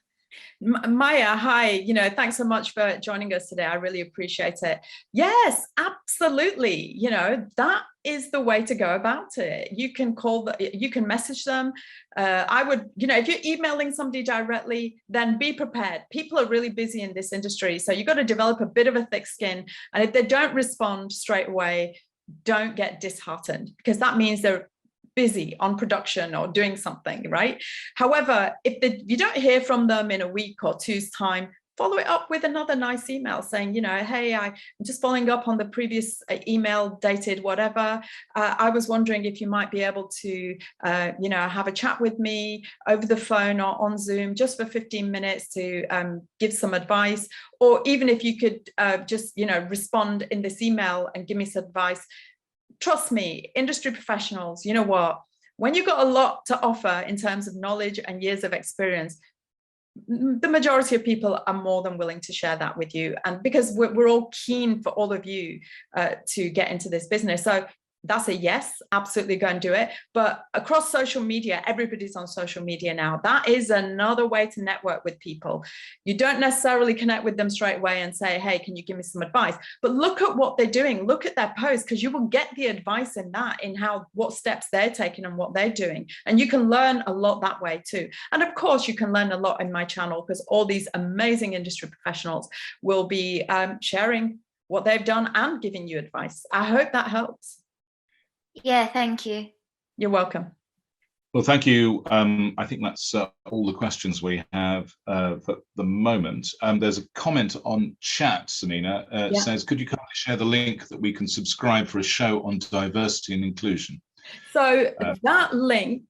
Maya, hi, you know, thanks so much for joining us today. I really appreciate it. Yes, absolutely. You know, that is the way to go about it. You can you can message them. I would, you know, if you're emailing somebody directly, then be prepared. People are really busy in this industry. So you've got to develop a bit of a thick skin. And if they don't respond straight away, don't get disheartened, because that means they're busy on production or doing something, right? However, if you don't hear from them in a week or two's time, follow it up with another nice email saying, you know, hey, I'm just following up on the previous email dated whatever. I was wondering if you might be able to, you know, have a chat with me over the phone or on Zoom just for 15 minutes to give some advice. Or even if you could just, you know, respond in this email and give me some advice. Trust me, industry professionals, you know what, when you've got a lot to offer in terms of knowledge and years of experience, the majority of people are more than willing to share that with you. And because we're all keen for all of you to get into this business. So that's a yes, absolutely go and do it. But across social media, everybody's on social media now. That is another way to network with people. You don't necessarily connect with them straight away and say, hey, can you give me some advice? But look at what they're doing. Look at their posts, because you will get the advice in that, in what steps they're taking and what they're doing. And you can learn a lot that way too. And of course, you can learn a lot in my channel, because all these amazing industry professionals will be sharing what they've done and giving you advice. I hope that helps. Yeah, thank you. You're welcome. Well, thank you. I think that's all the questions we have for the moment. There's a comment on chat, Samina, says, could you kindly share the link that we can subscribe for a show on diversity and inclusion? So that link,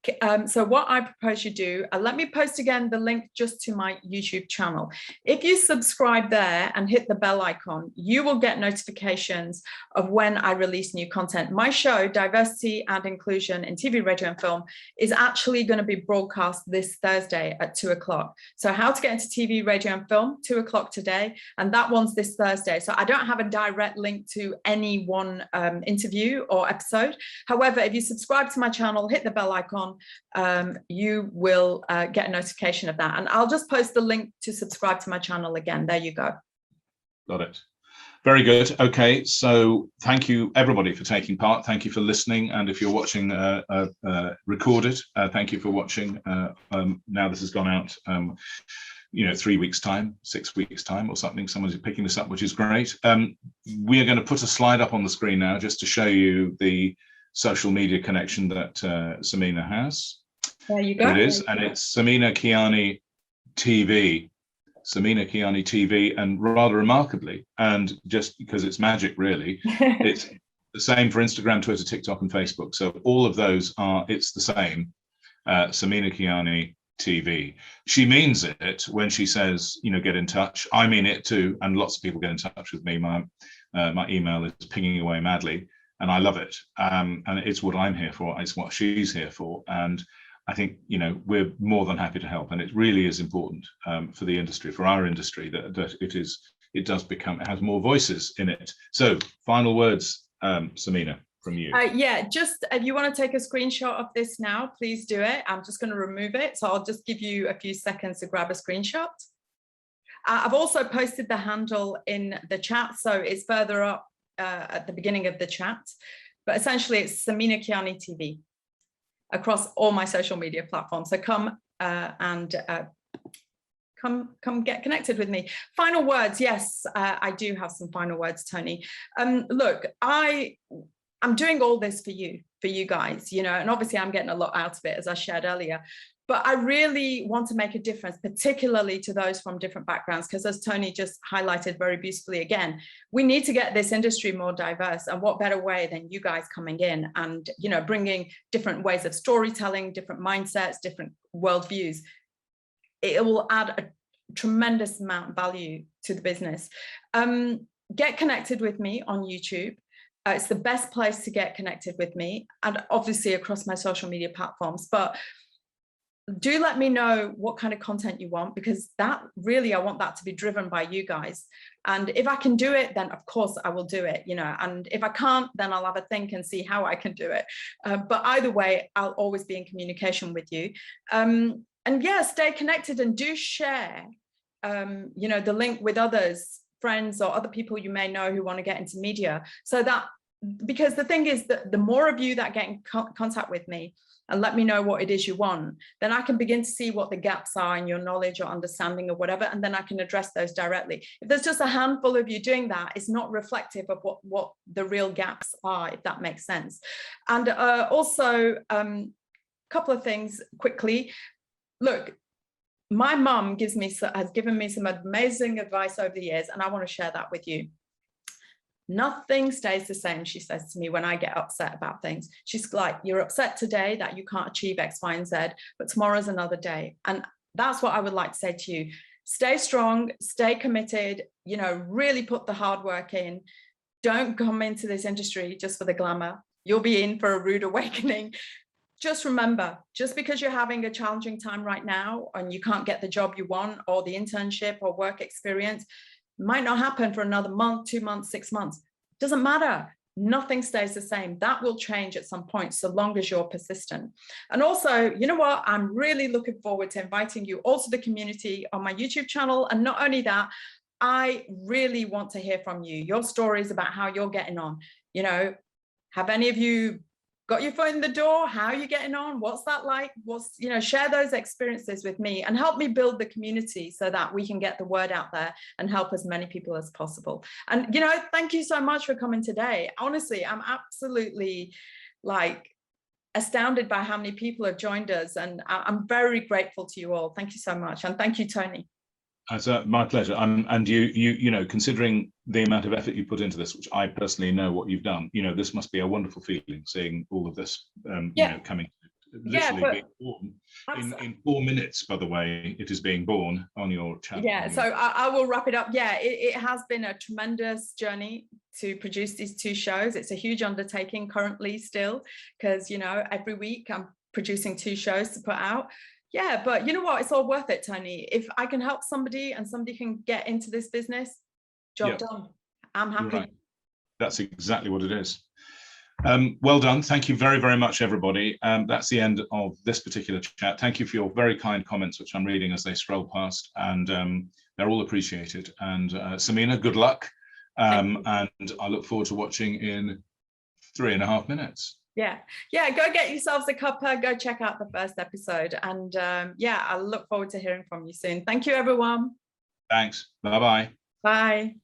so what I propose you do, let me post again the link just to my YouTube channel. If you subscribe there and hit the bell icon, you will get notifications of when I release new content. My show, Diversity and Inclusion in TV, Radio and Film, is actually going to be broadcast this Thursday at 2 o'clock. So how to get into TV, radio and film, 2 o'clock today. And that one's this Thursday. So I don't have a direct link to any one interview or episode. However, if you subscribe to my channel, hit the bell icon, you will get a notification of that. And I'll just post the link to subscribe to my channel again. There you go. Got it. Very good. Okay, so thank you everybody for taking part. Thank you for listening. And if you're watching recorded, thank you for watching. Now this has gone out, 3 weeks time, 6 weeks time or something. Someone's picking this up, which is great. We are going to put a slide up on the screen now just to show you the social media connection that Samina has. There you go. It is, and it's Samina Kiyani TV. Samina Kiyani TV, and rather remarkably, and just because it's magic really, it's the same for Instagram, Twitter, TikTok and Facebook. So all of those it's the same, Samina Kiyani TV. She means it when she says, get in touch. I mean it too, and lots of people get in touch with me. My email is pinging away madly. And I love it. And it's what I'm here for. It's what she's here for. And I think, we're more than happy to help. And it really is important for the industry, for our industry, that it has more voices in it. So final words, Samina, from you. Just if you want to take a screenshot of this now, please do it. I'm just going to remove it. So I'll just give you a few seconds to grab a screenshot. I've also posted the handle in the chat. So it's further up at the beginning of the chat, but essentially it's Samina Kiyani TV across all my social media platforms. So come get connected with me. Final words. Yes, I do have some final words, Tony. Look, I'm doing all this for you guys, and obviously I'm getting a lot out of it, as I shared earlier. But I really want to make a difference, particularly to those from different backgrounds, because as Tony just highlighted very beautifully again, we need to get this industry more diverse. And what better way than you guys coming in and, bringing different ways of storytelling, different mindsets, different worldviews. It will add a tremendous amount of value to the business. Get connected with me on YouTube. It's the best place to get connected with me, and obviously across my social media platforms. But do let me know what kind of content you want, because I want that to be driven by you guys. And if I can do it, then of course I will do it, and if I can't, then I'll have a think and see how I can do it. But either way, I'll always be in communication with you. And yeah, stay connected and do share, the link with others, friends or other people you may know who want to get into media. So that, because the thing is that the more of you that get in contact with me and let me know what it is you want, then I can begin to see what the gaps are in your knowledge or understanding or whatever, and then I can address those directly. If there's just a handful of you doing that, it's not reflective of what the real gaps are, if that makes sense. And also, a couple of things quickly. Look, my mum has given me some amazing advice over the years, and I want to share that with you. Nothing stays the same, she says to me when I get upset about things. She's like, you're upset today that you can't achieve X, Y, and Z, but tomorrow's another day. And that's what I would like to say to you. Stay strong, stay committed, really put the hard work in. Don't come into this industry just for the glamour. You'll be in for a rude awakening. just remember, just because you're having a challenging time right now and you can't get the job you want or the internship or work experience, might not happen for another month, 2 months, 6 months. Doesn't matter. Nothing stays the same. That will change at some point, so long as you're persistent. And also, you know what? I'm really looking forward to inviting you also to the community on my YouTube channel. And not only that, I really want to hear from you, your stories about how you're getting on. You know, have any of you got your foot in the door? How are you getting on? What's that like? What's, you know, share those experiences with me and help me build the community so that we can get the word out there and help as many people as possible. And, you know, thank you so much for coming today. Honestly, I'm absolutely like astounded by how many people have joined us, and I'm very grateful to you all. Thank you so much. And thank you, Tony. It's my pleasure. And you know, considering the amount of effort you put into this, which I personally know what you've done, you know, this must be a wonderful feeling, seeing all of this, you know, coming, literally being born in 4 minutes. By the way, it is being born on your channel. Yeah, so I will wrap it up. Yeah, it has been a tremendous journey to produce these 2 shows. It's a huge undertaking currently still, because, you know, every week I'm producing 2 shows to put out. Yeah, but you know what? It's all worth it, Tony. If I can help somebody and somebody can get into this business, job done. I'm happy. Right. That's exactly what it is. Well done. Thank you very, very much, everybody. That's the end of this particular chat. Thank you for your very kind comments, which I'm reading as they scroll past, and they're all appreciated. And Samina, good luck. And I look forward to watching in 3.5 minutes. Yeah, go get yourselves a cuppa, go check out the first episode, and yeah, I look forward to hearing from you soon. Thank you, everyone. Thanks. Bye-bye. Bye.